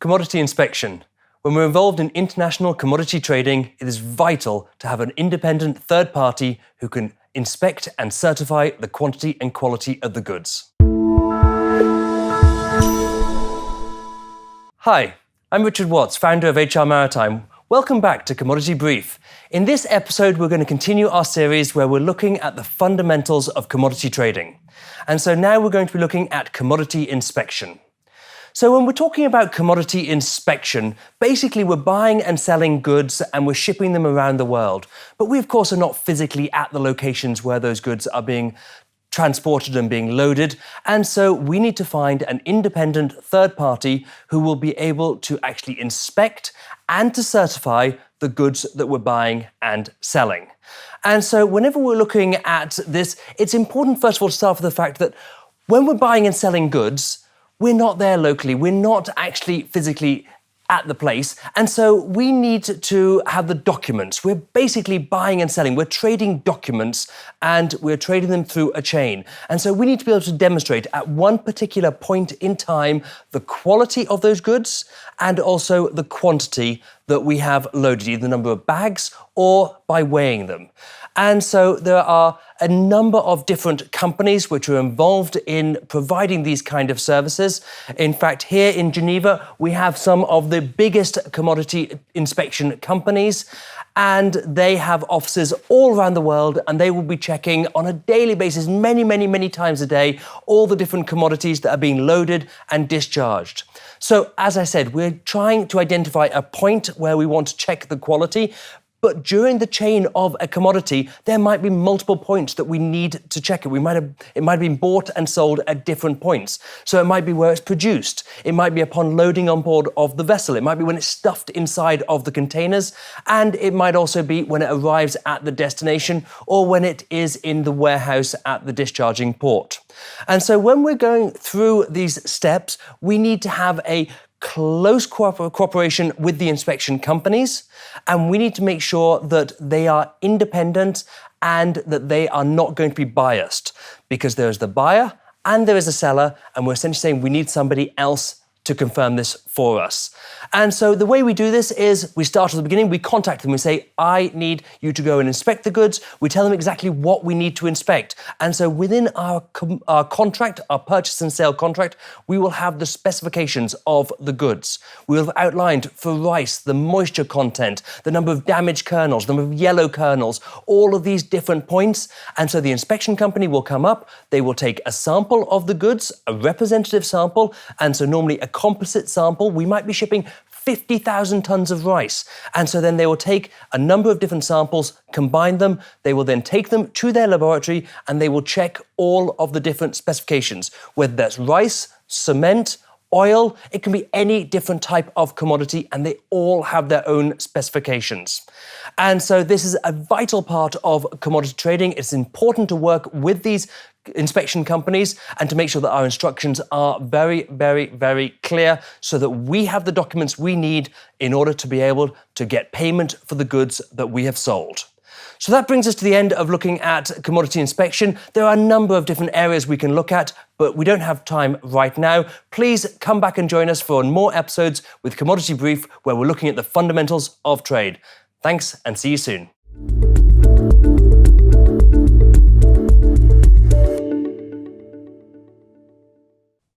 Commodity inspection. When we're involved in international commodity trading, it is vital to have an independent third party who can inspect and certify the quantity and quality of the goods. Hi, I'm Richard Watts, founder of HR Maritime. Welcome back to Commodity Brief. In this episode, we're going to continue our series where we're looking at the fundamentals of commodity trading. And so now we're going to be looking at commodity inspection. So when we're talking about commodity inspection, basically we're buying and selling goods and we're shipping them around the world. But we, of course, are not physically at the locations where those goods are being transported and being loaded. And so we need to find an independent third party who will be able to actually inspect and to certify the goods that we're buying and selling. And so whenever we're looking at this, it's important, first of all, to start with the fact that when we're buying and selling goods, we're not there locally. We're not actually physically at the place. And so we need to have the documents. We're basically buying and selling. We're trading documents and we're trading them through a chain. And so we need to be able to demonstrate at one particular point in time the quality of those goods and also the quantity that we have loaded, either the number of bags or by weighing them. And so there are a number of different companies which are involved in providing these kind of services. In fact, here in Geneva, we have some of the biggest commodity inspection companies, and they have offices all around the world, and they will be checking on a daily basis, many times a day, all the different commodities that are being loaded and discharged. So, as I said, we're trying to identify a point where we want to check the quality. But during the chain of a commodity, there might be multiple points that we need to check it. It might have been bought and sold at different points. So it might be where it's produced. It might be upon loading on board of the vessel. It might be when it's stuffed inside of the containers. And it might also be when it arrives at the destination or when it is in the warehouse at the discharging port. And so when we're going through these steps, we need to have a close cooperation with the inspection companies, and we need to make sure that they are independent and that they are not going to be biased, because there is the buyer and there is a seller, and we're essentially saying we need somebody else to confirm this for us. And so the way we do this is we start at the beginning, we contact them, we say, I need you to go and inspect the goods. We tell them exactly what we need to inspect. And so within our contract, our purchase and sale contract, we will have the specifications of the goods. We'll have outlined for rice, the moisture content, the number of damaged kernels, the number of yellow kernels, all of these different points. And so the inspection company will come up, they will take a sample of the goods, a representative sample, and so normally a composite sample. We might be shipping 50,000 tons of rice. And so then they will take a number of different samples, combine them, they will then take them to their laboratory and they will check all of the different specifications, whether that's rice, cement, oil, it can be any different type of commodity, and they all have their own specifications. And so this is a vital part of commodity trading. It's important to work with these inspection companies and to make sure that our instructions are very clear so that we have the documents we need in order to be able to get payment for the goods that we have sold. So that brings us to the end of looking at commodity inspection. There are a number of different areas we can look at, but we don't have time right now. Please come back and join us for more episodes with Commodity Brief, where we're looking at the fundamentals of trade. Thanks, and see you soon.